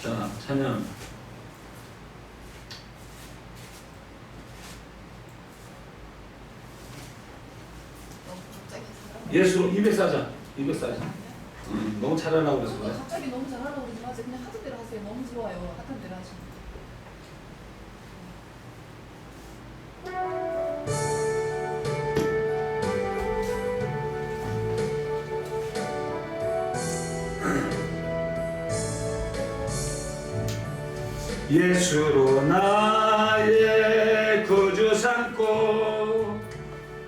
자, 찬양. 예수 200 사자. 200 사자. 너무 잘하려고 그래서 그래. 갑자기 너무 잘하려고 그러지 마세요. 그냥 하던 대로 하세요. 너무 좋아요. 하던 대로 하시면. 예수로 나의 구주 삼고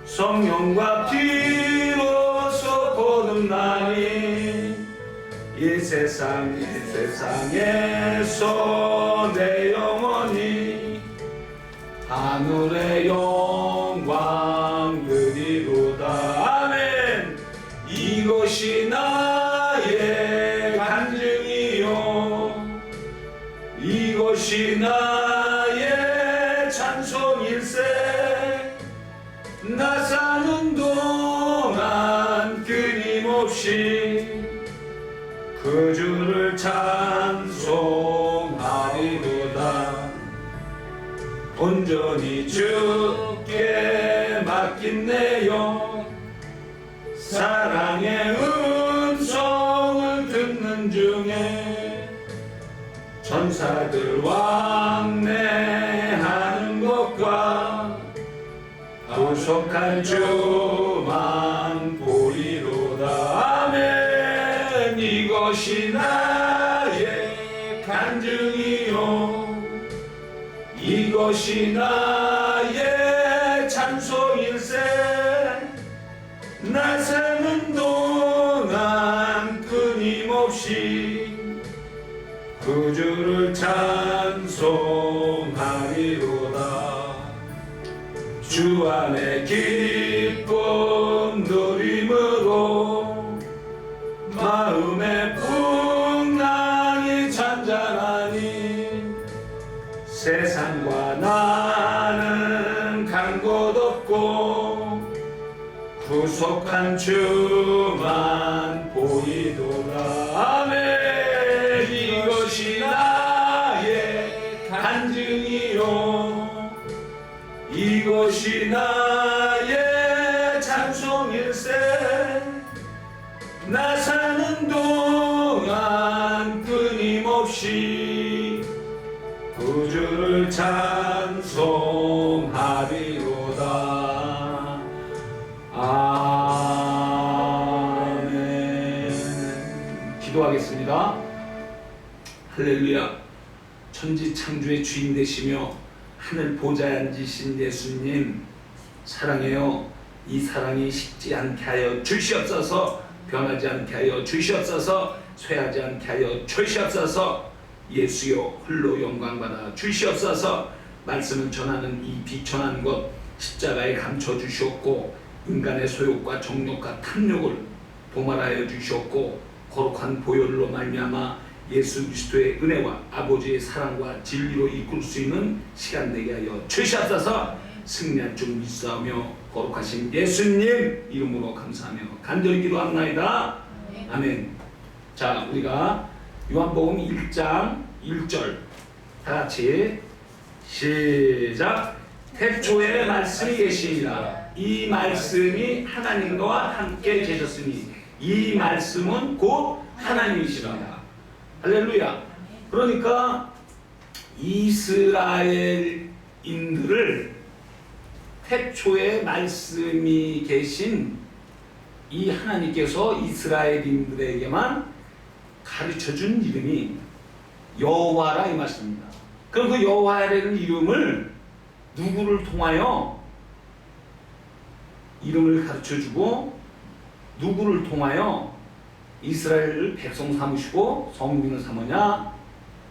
성령과 피로써 거듭나니 이 세상에서 내 영혼이 하늘의 영광 누리로다. 아멘. 이것이 나의 간증이요 이것이 나의 찬송일세. 나 사는 동안 끊임없이 그 주를 찬송하리로다. 온전히 주께 맡긴 내 영 사랑의 음성을 듣는 중에 천사들 왕래하는 것과 구속한 주만 보리로다. 아멘. 이것이 나의 간증이요 이것이 나의 찬송일세. 나 사는 동안 끊임없이 그 주를 찬송하리로다. 주 안에 기쁨 누림으로 마음의 풍랑이 잔잔하니 세상과 나는 간 곳 없고 구속한 주만 보이도다. 아멘. 이것이 나의 간증이요 이것이 나의 찬송일세. 나 사는 동안 끊임없이 그 주를 찬송하리로다. 아멘. 기도하겠습니다. 할렐루야. 천지 창조의 주인 되시며 하늘 보좌에 앉으신 예수님 사랑해요. 이 사랑이 식지 않게 하여 주시옵소서. 변하지 않게 하여 주시옵소서. 쇠하지 않게 하여 주시옵소서. 예수여 홀로 영광받아 주시옵소서. 말씀을 전하는 이 비천한 것 십자가에 감춰 주시옵고 인간의 소욕과 정욕과 탐욕을 도말하여 주시옵고 거룩한 보혈로 말미암아 예수 그리스도의 은혜와 아버지의 사랑과 진리로 이끌 수 있는 시간 되게 하여 주시옵소서. 승리할 줄 믿사오며 거룩하신 예수님 이름으로 감사하며 간절히 기도합나이다. 아멘. 자, 우리가 요한복음 1장 1절 다 같이 시작. 태초에 말씀이 계시니라. 이 말씀이 하나님과 함께 계셨으니 이 말씀은 곧 하나님이시라. 할렐루야. 그러니까 이스라엘인들을 태초에 말씀이 계신 이 하나님께서 이스라엘인들에게만 가르쳐준 이름이 여호와라 이 말씀입니다. 그럼 그 여호와라는 이름을 누구를 통하여 이름을 가르쳐주고 누구를 통하여 이스라엘을 백성 삼으시고 성민을 삼으냐?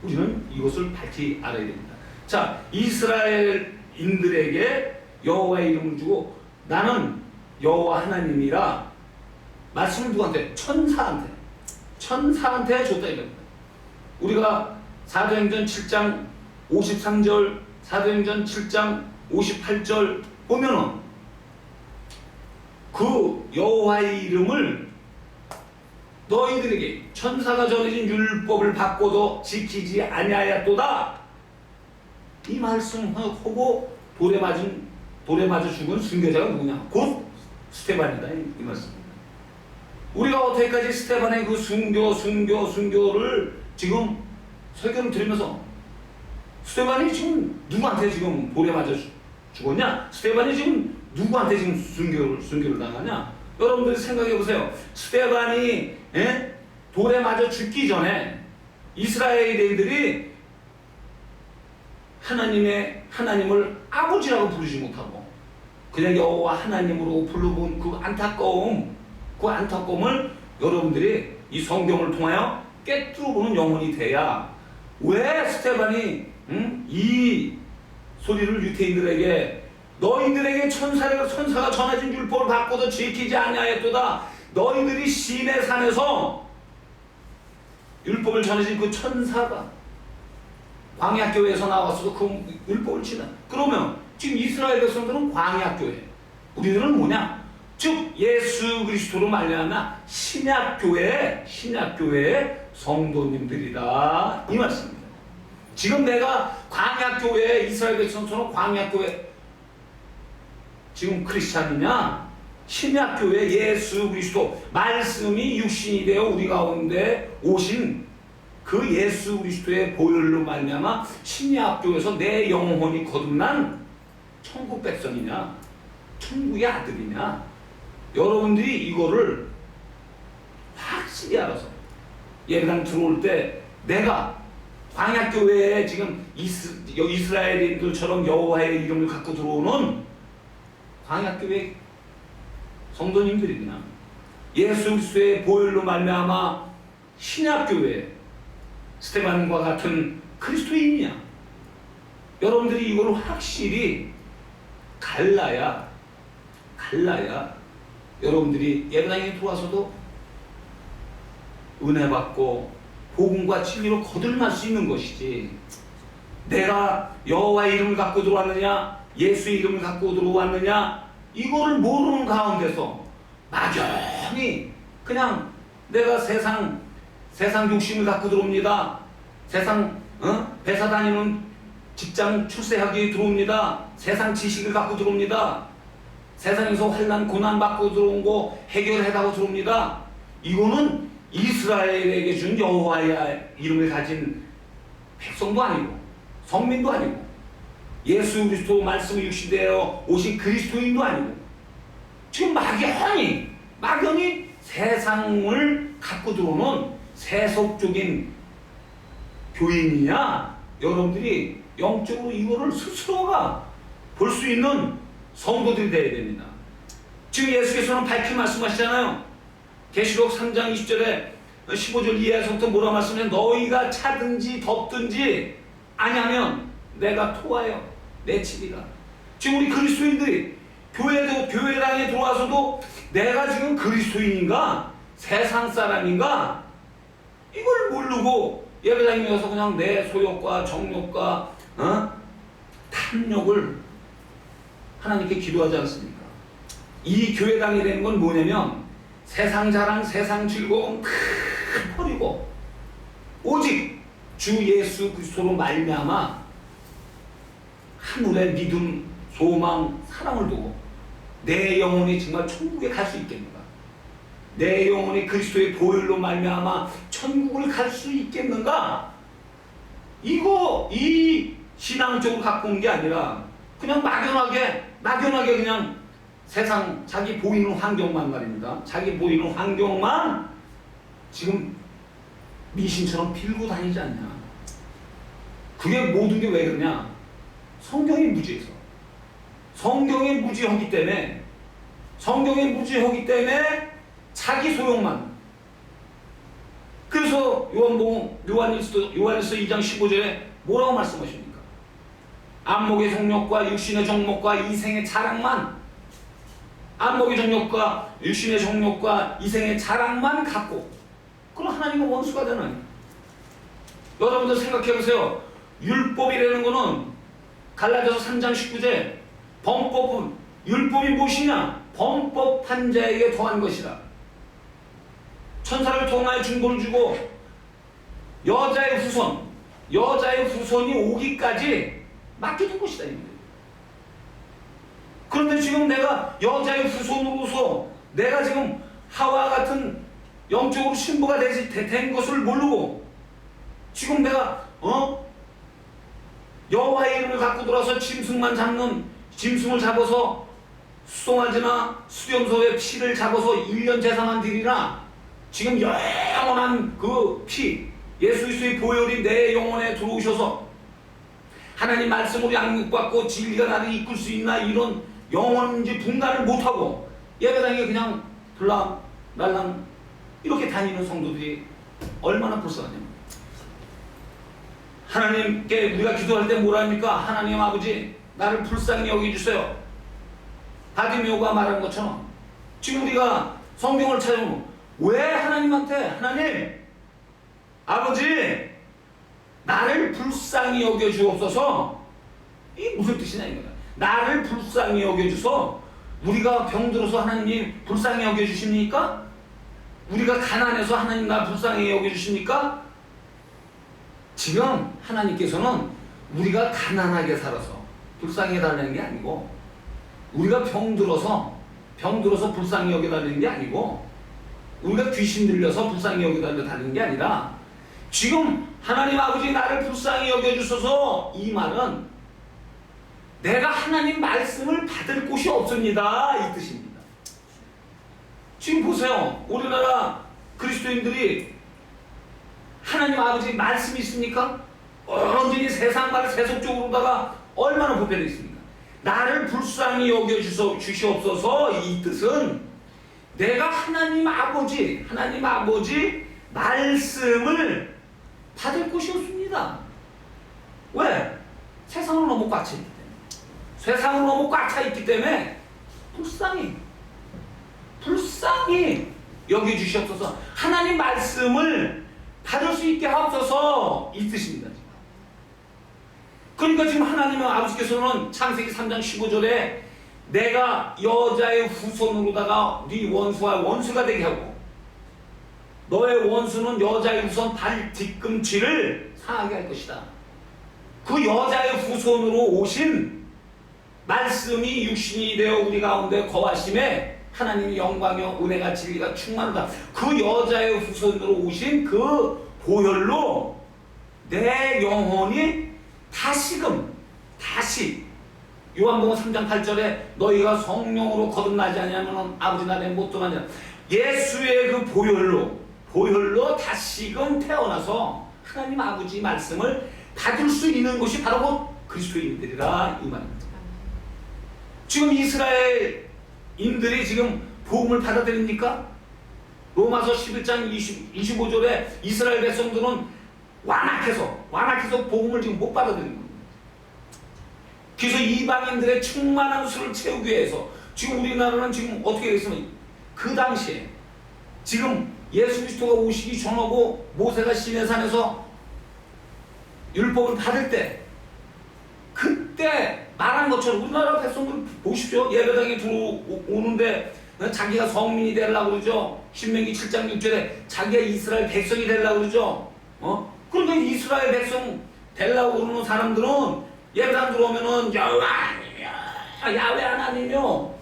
우리는 이것을 밝히 알아야 됩니다. 자, 이스라엘인들에게 여호와의 이름을 주고 나는 여호와 하나님이라 말씀을 누구한테? 천사한테 줬다 이겁니다. 우리가 사도행전 7장 53절 사도행전 7장 58절 보면은 그 여호와의 이름을 너희들에게 천사가 전해진 율법을 받고도 지키지 아니하였도다. 이 말씀하고 돌에 맞아 죽은 순교자가 누구냐? 곧 스테반이다. 이 말씀입니다. 우리가 어떻게까지 스테반의 그 순교를 지금 설교를 들으면서 스테반이 지금 누구한테 지금 돌에 맞아 죽었냐? 스테반이 지금 누구한테 지금 순교를 당하냐? 여러분들이 생각해 보세요. 스테반이 돌에 맞아 죽기 전에 이스라엘인들이 하나님을 아버지라고 부르지 못하고 그냥 여호와 하나님으로 부르는 그 안타까움을 여러분들이 이 성경을 통하여 깨뜨려 보는 영혼이 돼야 왜 스테반이 이 소리를 유대인들에게 너희들에게 천사가 전해진 율법을 받고도 지키지 아니하였도다. 너희들이 시내 산에서 율법을 전해진 그 천사가 광야교회에서 나왔어도 그 율법을 지나. 그러면 지금 이스라엘 백성들은 광야교회, 우리들은 뭐냐? 즉 예수 그리스도로 말미암아 신약교회의 성도님들이다. 이 말씀입니다. 지금 내가 광야교회 이스라엘 백성처럼 광야교회 지금 크리스찬이냐? 신약교회 예수 그리스도 말씀이 육신이 되어 우리 가운데 오신 그 예수 그리스도의 보혈로 말미암아 신약교회에서 내 영혼이 거듭난 천국 백성이냐? 천국의 아들이냐? 여러분들이 이거를 확실히 알아서 예배당 들어올 때 내가 광야교회에 지금 이스라엘인들처럼 여호와의 이름을 갖고 들어오는 광야교회 성도님들이구나. 예수 그리스도의 보혈로 말미암아 신약교회 스테반과 같은 그리스도인이냐? 여러분들이 이걸 확실히 갈라야 여러분들이 예배당에 들어와서도 은혜 받고 복음과 진리로 거듭날 수 있는 것이지. 내가 여호와의 이름을 갖고 들어왔느냐, 예수의 이름을 갖고 들어왔느냐, 이거를 모르는 가운데서 막연히 그냥 내가 세상 욕심을 갖고 들어옵니다. 세상 회사 다니는 직장 출세하기 들어옵니다. 세상 지식을 갖고 들어옵니다. 세상에서 환난 고난 받고 들어온 거 해결해가고 들어옵니다. 이거는 이스라엘에게 준 여호와의 이름을 가진 백성도 아니고 성민도 아니고 예수 그리스도 말씀이 육신되어 오신 그리스도인도 아니고 지금 막연히 세상을 갖고 들어오는 세속적인 교인이냐? 여러분들이 영적으로 이거를 스스로가 볼 수 있는 성도들이 되어야 됩니다. 지금 예수께서는 밝히 말씀하시잖아요. 계시록 3장 20절에 15절 이하에서부터 뭐라 말씀해? 너희가 차든지 덥든지 아니하면 내가 토하여 내 집이다. 지금 우리 그리스도인들이 교회당에 들어와서도 내가 지금 그리스도인인가 세상 사람인가 이걸 모르고 예배당에 와서 그냥 내 소욕과 정욕과 탐욕을 하나님께 기도하지 않습니까? 이 교회당이 되는 건 뭐냐면 세상 자랑, 세상 즐거움 다 버리고 오직 주 예수 그리스도로 말미암아 하늘의 믿음, 소망, 사랑을 두고 내 영혼이 정말 천국에 갈 수 있겠는가? 내 영혼이 그리스도의 보혈로 말미암아 천국을 갈 수 있겠는가? 이 신앙적으로 갖고 온 게 아니라 그냥 막연하게 그냥 세상 자기 보이는 환경만 말입니다. 자기 보이는 환경만 지금 미신처럼 빌고 다니지 않냐? 그게 모든 게 왜 그러냐? 성경이 무지해서. 성경이 무지하기 때문에 자기 소용만. 그래서 요한일서 2장 15절에 뭐라고 말씀하십니까? 안목의 정욕과 육신의 정욕과 이생의 자랑만, 안목의 정욕과 육신의 정욕과 이생의 자랑만 갖고 그럼 하나님과 원수가 되나요? 여러분들 생각해보세요. 율법이라는 거는 갈라디아서 3장 19절 율법이 무엇이냐? 범법한 자에게 더한 것이라. 천사를 통하여 중보를 주고 여자의 후손이 오기까지 맡겨둔 것이다. 그런데 지금 내가 여자의 후손으로서 내가 지금 하와 같은 영적으로 신부가 된 것을 모르고 지금 내가 여호와의 이름을 갖고 들어서 짐승을 잡아서 수송아지나 수렴소의 피를 잡아서 1년 제사만 드리라. 지금 영원한 그 피 예수 그리스도의 보혈이 내 영혼에 들어오셔서 하나님 말씀으로 양육받고 진리가 나를 이끌 수 있나 이런 영혼인지 분간을 못하고 예배당에 그냥 들락날락 이렇게 다니는 성도들이 얼마나 불쌍하냐. 하나님께 우리가 기도할 때 뭐랍니까? 하나님 아버지 나를 불쌍히 여겨주세요. 바디메오가 말한 것처럼 지금 우리가 성경을 찾아보면 왜 하나님한테 하나님 아버지 나를 불쌍히 여겨주옵소서, 이게 무슨 뜻이냐 이거야. 나를 불쌍히 여겨주소. 우리가 병들어서 하나님 불쌍히 여겨주십니까? 우리가 가난해서 하나님 나 불쌍히 여겨주십니까? 지금 하나님께서는 우리가 가난하게 살아서 불쌍히 해달라는 게 아니고 우리가 병들어서 불쌍히 여겨달라는 게 아니고 우리가 귀신 들려서 불쌍히 여겨달라는 게 아니라 지금 하나님 아버지 나를 불쌍히 여겨주소서, 이 말은 내가 하나님 말씀을 받을 곳이 없습니다 이 뜻입니다. 지금 보세요. 우리나라 그리스도인들이 하나님 아버지 말씀이 있습니까? 온전히 세상 말을 세속적으로다가 얼마나 보편되어 있습니까? 나를 불쌍히 여겨주시옵소서, 이 뜻은 내가 하나님 아버지 말씀을 받을 곳이 없습니다. 왜? 세상으로 너무 꽉 차 있기 때문에. 세상으로 너무 꽉 차 있기 때문에 불쌍히 여겨주시옵소서, 하나님 말씀을 받을 수 있게 하옵소서, 이 뜻입니다. 그러니까 지금 하나님의 아버지께서는 창세기 3장 15절에 내가 여자의 후손으로다가 네 원수와 원수가 되게 하고 너의 원수는 여자의 후손 발 뒤꿈치를 상하게 할 것이다. 그 여자의 후손으로 오신 말씀이 육신이 되어 우리 가운데 거하심에 하나님의 영광이요 은혜가 진리가 충만하다. 그 여자의 후손으로 오신 그 보혈로 내 영혼이 다시 요한복음 3장 8절에 너희가 성령으로 거듭나지 아니하면 아버지 나라에 못 들어가냐. 예수의 그 보혈로 다시금 태어나서 하나님 아버지 말씀을 받을 수 있는 것이 바로 그리스도인들이라 이 말입니다. 지금 이스라엘인들이 지금 복음을 받아들입니까? 로마서 11장 25절에 이스라엘 백성들은 완악해서 복음을 지금 못 받아들이는 겁니다. 그래서 이방인들의 충만한 수를 채우기 위해서 지금 우리나라는 지금 어떻게 했으면 그 당시에 지금 예수 그리스도가 오시기 전하고 모세가 시내산에서 율법을 받을 때 그때 말한 것처럼 우리나라 백성들 보십시오. 예배당에 들어오는데 자기가 성민이 되려고 그러죠. 신명기 7장 6절에 자기가 이스라엘 백성이 되려고 그러죠. 그런데 이스라엘 백성 되려고 그러는 사람들은 예배당 들어오면은 야외 하나님이요.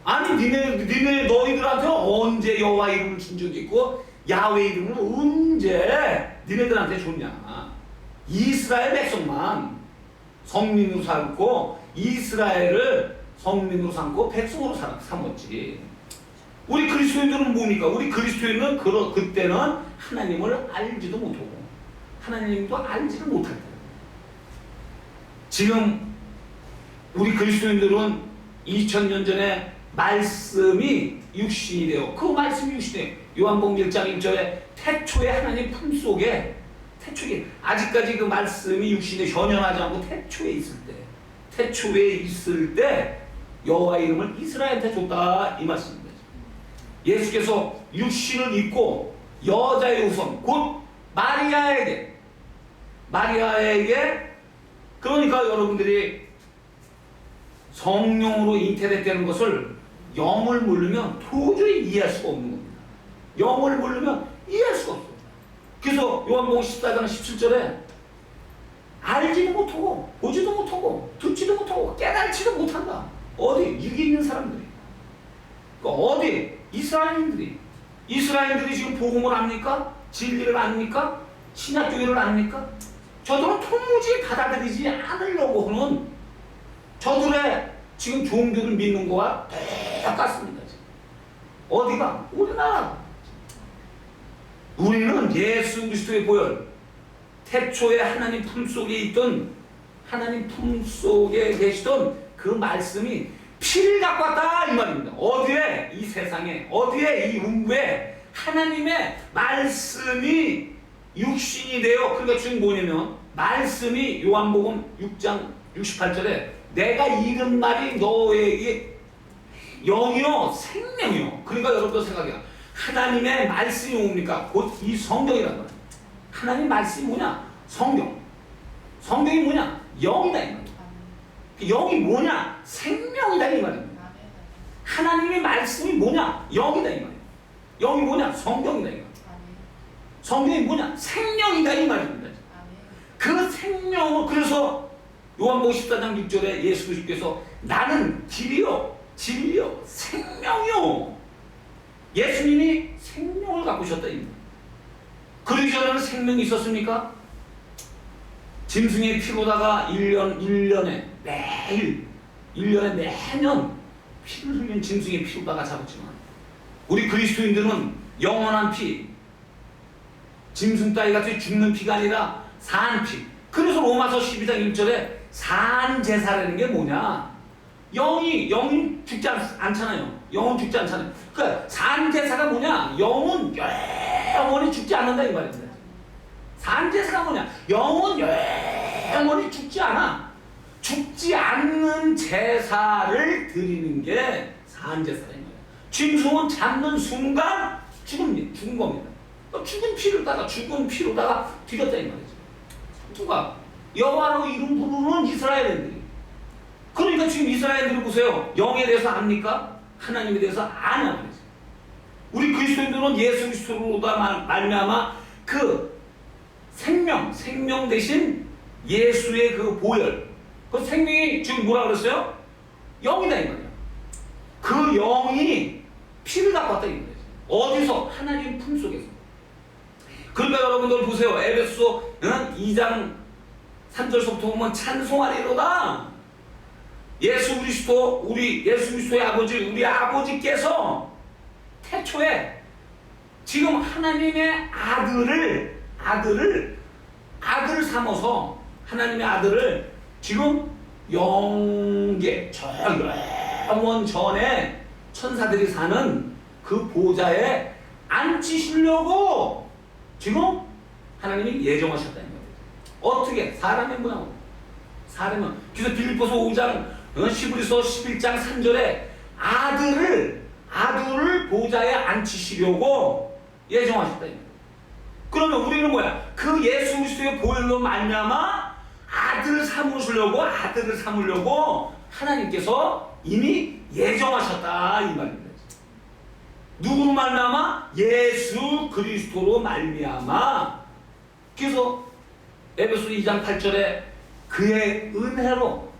아니 니네 너희들한테 언제 여호와 이름을 준 적이 있고 야외 이름을 언제 니네들한테 줬냐. 이스라엘 백성만 성민으로 삼고 이스라엘을 성민으로 삼고 백성으로 삼았지. 우리 그리스도인들은 뭡니까? 우리 그리스도인은 그때는 하나님을 알지도 못하고 하나님도 알지를 못할 때. 지금 우리 그리스도인들은 2000년 전에 말씀이 육신이 되어 그 말씀이 육신이 되어 요한복음 1장 1절에 태초에 하나님 품속에 아직까지 그 말씀이 육신에 현현하지 않고 태초에 있을 때 여호와 이름을 이스라엘한테 줬다 이 말씀입니다. 예수께서 육신을 입고 여자의 후손 곧 마리아에게 그러니까 여러분들이 성령으로 잉태됐다는 것을 영을 모르면 도저히 이해할 수가 없는 겁니다. 영을 모르면 이해할 수가 없어. 그래서 요한복음 14장 17절에 알지도 못하고 보지도 못하고 듣지도 못하고 깨달지도 못한다. 어디? 여기 있는 사람들이. 그러니까 어디? 이스라엘인들이 지금 복음을 압니까? 진리를 압니까? 신약교회를 압니까? 저들은 도무지 받아들이지 않으려고 하는 저들의 지금 종교를 믿는 거와 똑같습니다. 어디가? 우리나라. 우리는 예수 그리스도의 보혈, 태초에 하나님 품속에 있던, 하나님 품속에 계시던 그 말씀이 피를 갖고 왔다 이 말입니다. 어디에? 이 세상에, 어디에? 이 우주에 하나님의 말씀이 육신이 되어, 그러니까 지금 뭐냐면 말씀이 요한복음 6장 68절에 내가 이른 말이 너에게 영이요 생명이요. 그러니까 여러분들 생각해요. 하나님의 말씀이 뭡니까? 곧 이 성경이란 말이에요. 하나님 말씀이 뭐냐? 성경. 성경이 뭐냐? 영이다 이 말이에요. 영이 뭐냐? 생명이다 이 말입니다. 하나님의 말씀이 뭐냐? 영이다 이 말이에요. 영이 뭐냐? 성경이다 이 말이에요. 성경이 뭐냐? 생명이다 이 말입니다. 그 생명을, 그래서 요한복음 14장 6절에 예수 그리스도께서 나는 길이요 진리요 생명이요. 예수님이 생명을 갖고 오셨다 이 말이에요. 그러기 전에는 생명이 있었습니까? 짐승의 피로다가 1년에 매일 1년에 매년 피를 흘린 짐승의 피로다가 잡았지만 우리 그리스도인들은 영원한 피, 짐승 따위같이 죽는 피가 아니라 산 피. 그래서 로마서 12장 1절에 산 제사라는 게 뭐냐? 영이 죽지 않잖아요. 영은 죽지 않잖아요. 그러니까 산 제사가 뭐냐? 영은 영원히 죽지 않는다 이 말입니다. 산 제사가 뭐냐? 영은 영원히 죽지 않아. 죽지 않는 제사를 드리는 게 산 제사인 거예요. 짐승은 잡는 순간 죽은 겁니다. 죽은 피로다가 드렸다 이 말이죠. 누가? 여호와로 이름 부르는 이스라엘인들이. 그러니까 지금 이스라엘들을 보세요. 영에 대해서 압니까? 하나님에 대해서 아냐 말이죠. 우리 그리스도인들은 예수 그리스도로다 말미암아 그 생명 대신 예수의 그 보혈, 그 생명이 지금 뭐라 그랬어요? 영이다 이 말이야. 그 영이 피를 갖고 왔다 이 말이죠. 어디서? 하나님 품속에서. 그러니까 여러분들 보세요. 에베소 2장 3절서부터 보면 찬송하리로다. 예수 그리스도의 아버지, 우리 아버지께서 태초에 지금 하나님의 아들을 삼아서 하나님의 아들을 지금 영계 영원 전에 천사들이 사는 그 보좌에 앉히시려고 지금 하나님이 예정하셨다는 거예요. 어떻게? 사람의 모양으로. 그래서 빌립보서 5장 11서 11장 3절에 아들을 보좌에 앉히시려고 예정하셨다. 그러면 우리는 뭐야? 그 예수 그리스도의 보혈로 말미암아 아들을 삼으려고 하나님께서 이미 예정하셨다 이 말입니다. 누구로 말미암아? 예수 그리스도로 말미암아. 그래서 에베소 2장 8절에 그의 은혜로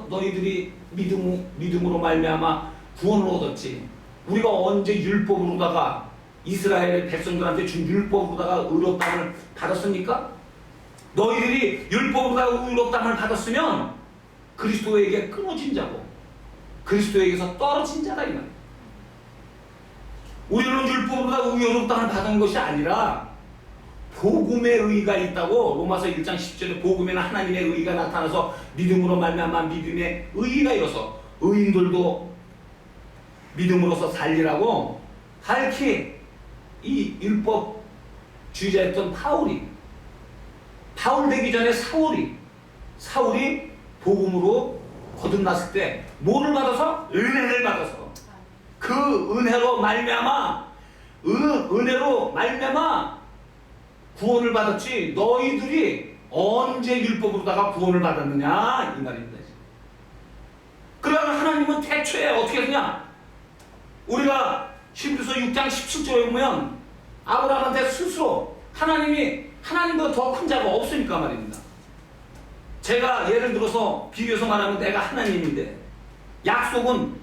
너희들이 믿음으로 말미암아 구원을 얻었지. 우리가 언제 율법으로다가 이스라엘 백성들한테 준 율법으로다가 의롭다함을 받았습니까? 너희들이 율법으로다가 의롭다함을 받았으면 그리스도에게 끊어진 자고 그리스도에게서 떨어진 자다 이 말이야. 우리는 율법으로다가 의롭다함을 받은 것이 아니라 복음의 의가 있다고. 로마서 1장 10절에 복음에는 하나님의 의가 나타나서 믿음으로 말미암아 믿음의 의가 이어서 의인들도 믿음으로서 살리라고 밝히 이 율법주의자였던 바울 되기 전에 사울이 복음으로 거듭났을 때 뭐를 받아서? 은혜를 받아서 그 은혜로 말미암아 구원을 받았지. 너희들이 언제 율법으로다가 구원을 받았느냐 이 말입니다. 그러면 하나님은 태초에 어떻게 했냐? 우리가 히브리서 6장 17절에 보면 아브라함한테 스스로 하나님보다 더 큰 자가 없으니까 말입니다. 제가 예를 들어서 비교해서 말하면 내가 하나님인데 약속은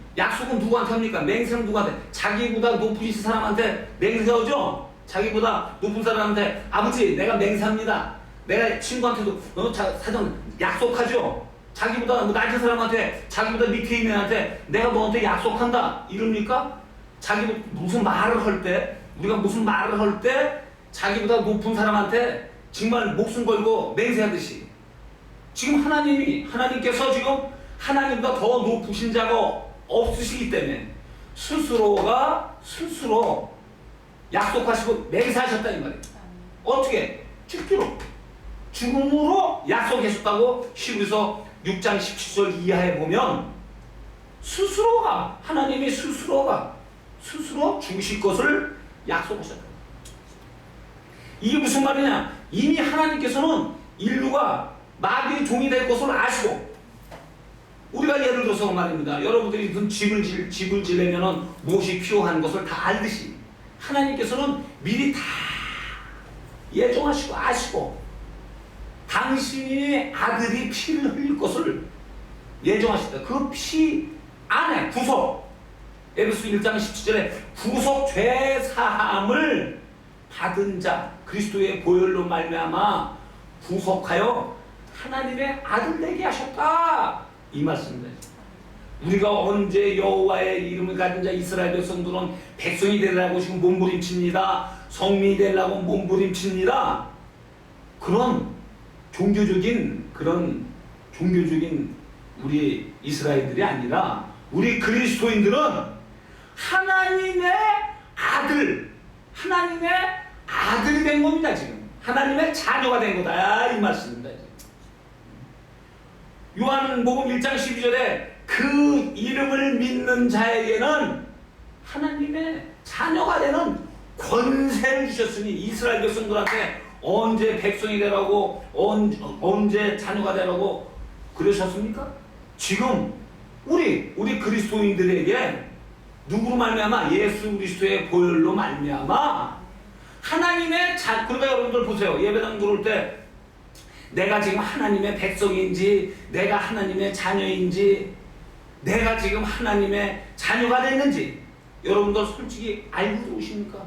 누구한테 합니까? 맹세는 누구한테? 자기보다 높으신 사람한테 맹세하죠? 자기보다 높은 사람한테 아버지 내가 맹세합니다. 내가 친구한테도 사전 약속하죠? 자기보다 낮은 사람한테, 자기보다 밑에 있는 애한테 내가 너한테 약속한다 이럽니까? 무슨 말을 할 때, 우리가 무슨 말을 할 때 자기보다 높은 사람한테 정말 목숨 걸고 맹세하듯이 지금 하나님께서 지금 하나님보다 더 높으신 자가 없으시기 때문에 스스로 약속하시고 맹세하셨다 이 말이에요. 어떻게? 죽음으로 약속하셨다고 히브리서 6장 17절 이하에 보면 하나님이 스스로 죽으실 것을 약속하셨다. 이게 무슨 말이냐? 이미 하나님께서는 인류가 마귀의 종이 될 것을 아시고, 우리가 예를 들어서 말입니다. 여러분들이 무슨 집을 지려면 무엇이 필요한 것을 다 알듯이 하나님께서는 미리 다 예정하시고 아시고 당신의 아들이 피를 흘릴 것을 예정하셨다. 그 피 안에 에베소 1장 17절에 구속 죄 사함을 받은 자 그리스도의 보혈로 말미암아 구속하여 하나님의 아들 되게 하셨다 이 말씀입니다. 우리가 언제 여호와의 이름을 가진 자 이스라엘 백성들은 백성이 되려고 지금 몸부림칩니다. 성민이 되려고 몸부림칩니다. 그런 종교적인 우리 이스라엘들이 아니라 우리 그리스도인들은 하나님의 아들이 된 겁니다. 지금 하나님의 자녀가 된 거다 이 말씀입니다. 요한복음 1장 12절에 그 이름을 믿는 자에게는 하나님의 자녀가 되는 권세를 주셨으니 이스라엘 백성들한테 언제 백성이 되라고 언제 자녀가 되라고 그러셨습니까? 지금 우리 그리스도인들에게 누구로 말미암아? 예수 그리스도의 보혈로 말미암아 하나님의 그러니까 여러분들 보세요. 예배당 들어올 때 내가 지금 하나님의 백성인지 내가 하나님의 자녀인지 내가 지금 하나님의 자녀가 됐는지 여러분들 솔직히 알고 들어오십니까?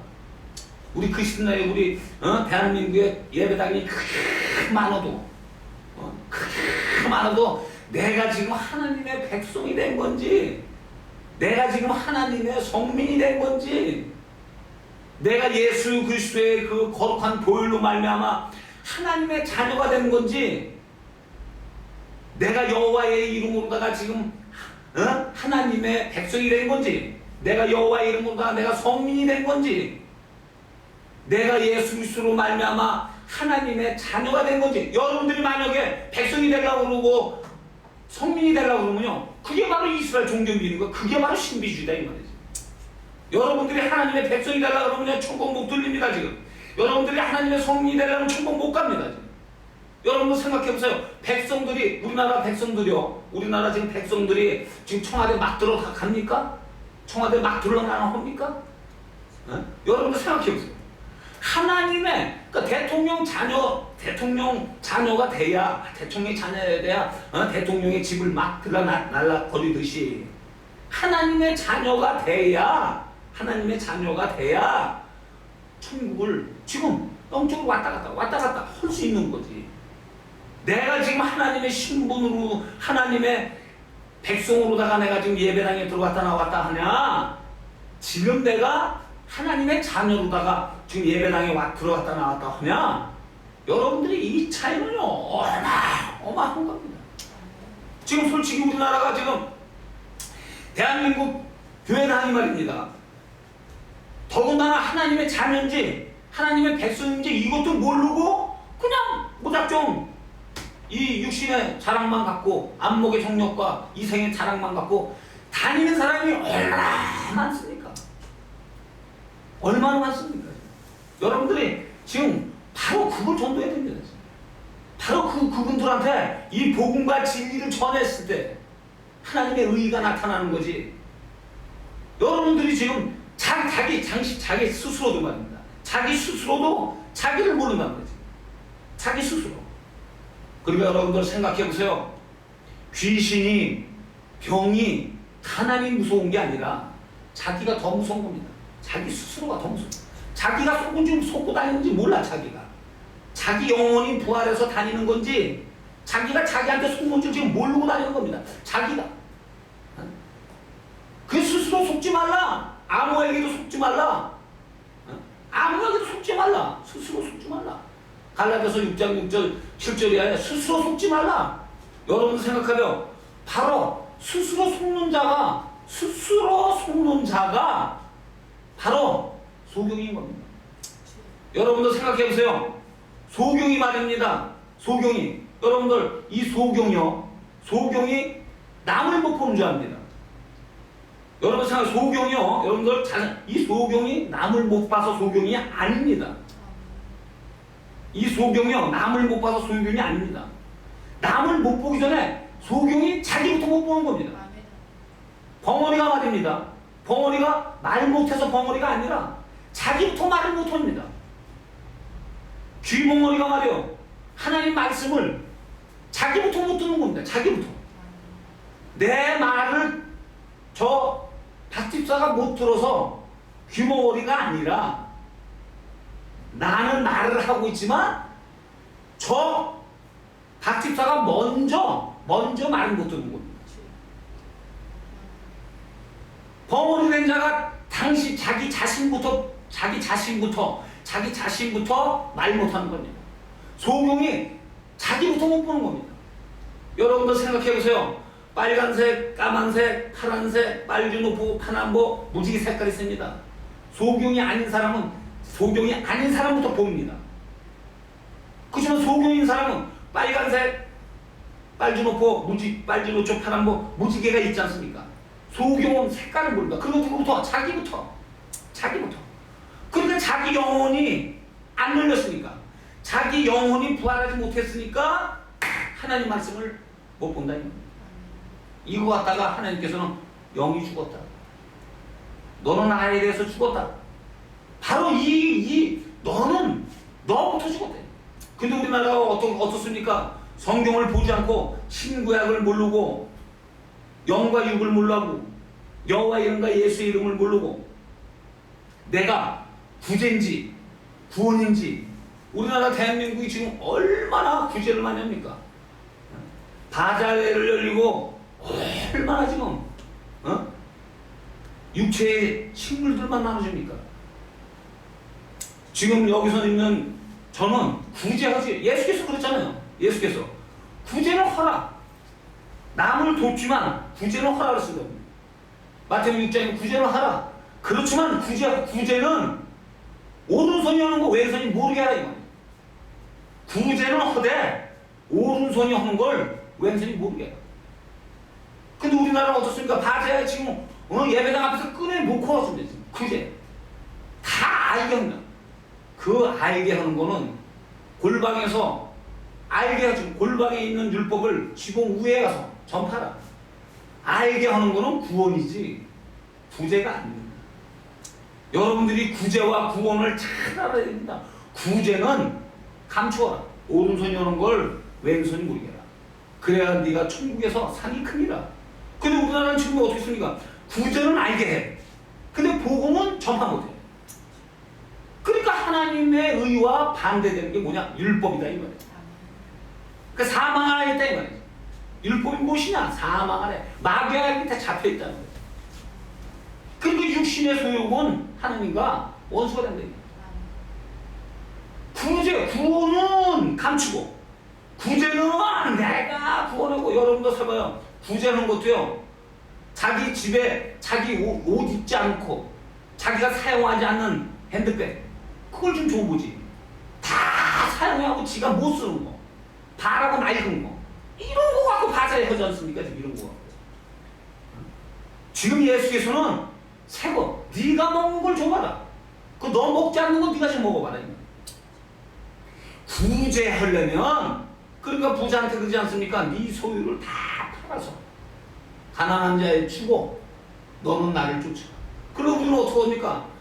우리 크리스천의 우리 대한민국의 예배당이 크게 많아도 내가 지금 하나님의 백성이 된 건지 내가 지금 하나님의 성민이 된 건지 내가 예수 그리스도의 그 거룩한 보혈로 말미암아 하나님의 자녀가 된 건지 내가 여호와의 이름으로다가 지금 하나님의 백성이 된 건지 내가 여호와의 이름으로다가 내가 성민이 된 건지 내가 예수 그리스도로 말미암아 하나님의 자녀가 된 건지 여러분들이 만약에 백성이 되려고 그러고 성민이 되려고 그러면요 그게 바로 이스라엘 종교민이고 그게 바로 신비주의다 이 말이죠. 여러분들이 하나님의 백성이 되려고 그러면 천국 못 들립니다. 지금 여러분들이 하나님의 성민이 되려면 천국 못 갑니다. 지금 여러분들 생각해보세요. 우리나라 지금 백성들이 지금 청와대 막 들어갑니까? 청와대 막 들어가나 합니까? 여러분들 생각해보세요. 하나님의 그러니까 대통령 자녀가 돼야 대통령이 자녀야 돼야 대통령의 집을 막 날라버리듯이 하나님의 자녀가 돼야 천국을 지금 영적으로 왔다 갔다 할 수 있는 거지. 내가 지금 하나님의 신분으로 하나님의 백성으로다가 내가 지금 예배당에 들어왔다 나왔다 하냐? 지금 내가 하나님의 자녀로다가 지금 예배당에 들어왔다 나왔다 하냐? 여러분들이 이 차이는요 어마어마한 겁니다. 지금 솔직히 우리나라가 지금 대한민국 교회당이 말입니다. 더군다나 하나님의 자녀인지 하나님의 백성인지 이것도 모르고 그냥 무작정 이 육신의 자랑만 갖고 안목의 정력과 이생의 자랑만 갖고 다니는 사람이 얼마나 많습니까? 얼마나 많습니까? 여러분들이 지금 바로 그걸 전도해야 됩니다. 바로 그분들한테 이 복음과 진리를 전했을 때 하나님의 의가 나타나는 거지. 여러분들이 지금 자기 스스로도 말입니다. 자기 스스로도 자기를 모른다는 거지. 자기 스스로. 그러니까 여러분들 생각해 보세요. 귀신이, 병이, 가난이 무서운 게 아니라 자기가 더 무서운 겁니다. 자기 스스로가 더 무서워. 자기가 속고 다니는지 몰라. 자기 영혼이 부활해서 다니는 건지 자기가 자기한테 속는 줄 지금 모르고 다니는 겁니다. 자기가. 그 스스로 속지 말라. 아무에게도 속지 말라. 아무에게도 속지 말라. 스스로 속지 말라. 갈라디아서 6장 6절 7절에 스스로 속지 말라. 여러분 생각하면 바로 스스로 속는 자가 바로 소경인 겁니다. 여러분들 생각해 보세요. 소경이 말입니다. 소경이. 여러분들 이 소경이요. 소경이 남을 못 보는 줄 압니다. 여러분 생각 소경이요. 여러분들 이 소경이 남을 못 봐서 소경이 아닙니다. 이 소경이요. 남을 못 봐서 소경이 아닙니다. 남을 못 보기 전에 소경이 자기부터 못 보는 겁니다. 벙어리가 말입니다. 벙어리가 말 못해서 벙어리가 아니라 자기부터 말을 못합니다. 쥐벙어리가 말이요. 하나님 말씀을 자기부터 못 듣는 겁니다. 자기부터. 내 말을 저 박집사가 못 들어서 귀머거리가 아니라 나는 말을 하고 있지만 저 박집사가 먼저 말을 못 듣는 겁니다. 벙어리 된 자가 당시 자기 자신부터 말 못하는 겁니다. 소경이 자기부터 못 보는 겁니다. 여러분들 생각해 보세요. 빨간색, 까만색, 파란색, 빨주노포, 파남보, 무지개 색깔이 있습니다. 소경이 아닌 사람부터 봅니다. 그렇지만 소경인 사람은 빨간색, 빨주노포, 빨주노초, 파남보, 무지개가 있지 않습니까? 소경은 색깔을 모른다. 그리고 누구부터? 자기부터. 그러니까 자기 영혼이 안 열렸으니까, 자기 영혼이 부활하지 못했으니까 하나님 말씀을 못 본다. 이거 갖다가 하나님께서는 영이 죽었다. 너는 나에 대해서 죽었다. 바로 너는 너부터 죽었대. 근데 우리나라가 어떻습니까? 성경을 보지 않고 신구약을 모르고 영과 육을 모르고 여호와 이름과 예수의 이름을 모르고 내가 구제인지 구원인지. 우리나라 대한민국이 지금 얼마나 구제를 많이 합니까? 바자회를 열리고 얼마나 지금 육체의 식물들만 나눠줍니까? 지금 여기서 있는 저는 구제하지. 예수께서 그랬잖아요. 예수께서 구제는 허라. 남을 돕지만 구제는 허라를 쓴 겁니다. 마태복음 6장에 구제는 하라. 그렇지만 구제는 오른손이 하는 거 왼손이 모르게 하라 이 말이에요. 구제는 허되 오른손이 하는 걸 왼손이 모르게 해요. 근데 우리나라는 어떻습니까? 바자회 지금 예배당 앞에서 꺼내놓고 왔습니다. 지금 구제 다 알게 한다. 그 알게 하는 거는 골방에서 알게 하지. 골방에 있는 율법을 지붕 위에 가서 전파라. 알게 하는 거는 구원이지 구제가 아닙니다. 여러분들이 구제와 구원을 잘 알아야 됩니다. 구제는 감추어라. 오른손이 하는 걸 왼손이 모르게 해라. 그래야 네가 천국에서 상이 큽니다. 근데 우리나라는 지금 어떻게 했습니까? 구제는 알게 해. 근데 복음은 전파 못해. 그러니까 하나님의 의와 반대되는 게 뭐냐? 율법이다 이 말이야. 그 사망 안에 있다 이 말이야. 율법이 무엇이냐? 사망 안에 마귀의 밑에 잡혀 있다는 거야. 그리고 육신의 소욕은 하나님과 원수가 된다. 구원은 감추고 구제는 내가 구원하고. 여러분도 사봐요. 구제하는 것도요. 자기 집에 자기 옷 입지 않고 자기가 사용하지 않는 핸드백 그걸 좀 줘보지. 다 사용하고 지가 못 쓰는 거 바라고 낡은 거 이런 거 갖고 바자회 하지 않습니까? 지금 이런 거 갖고. 지금 예수께서는 새거 네가 먹는 걸 줘봐라. 그 너 먹지 않는 건 네가 좀 먹어봐라. 구제하려면 그러니까 부자한테 그러지 않습니까? 네 소유를 다 팔아서 가난한 자에 주고 너는 나를 쫓아. 그럼 우리는 어떻게 합니까?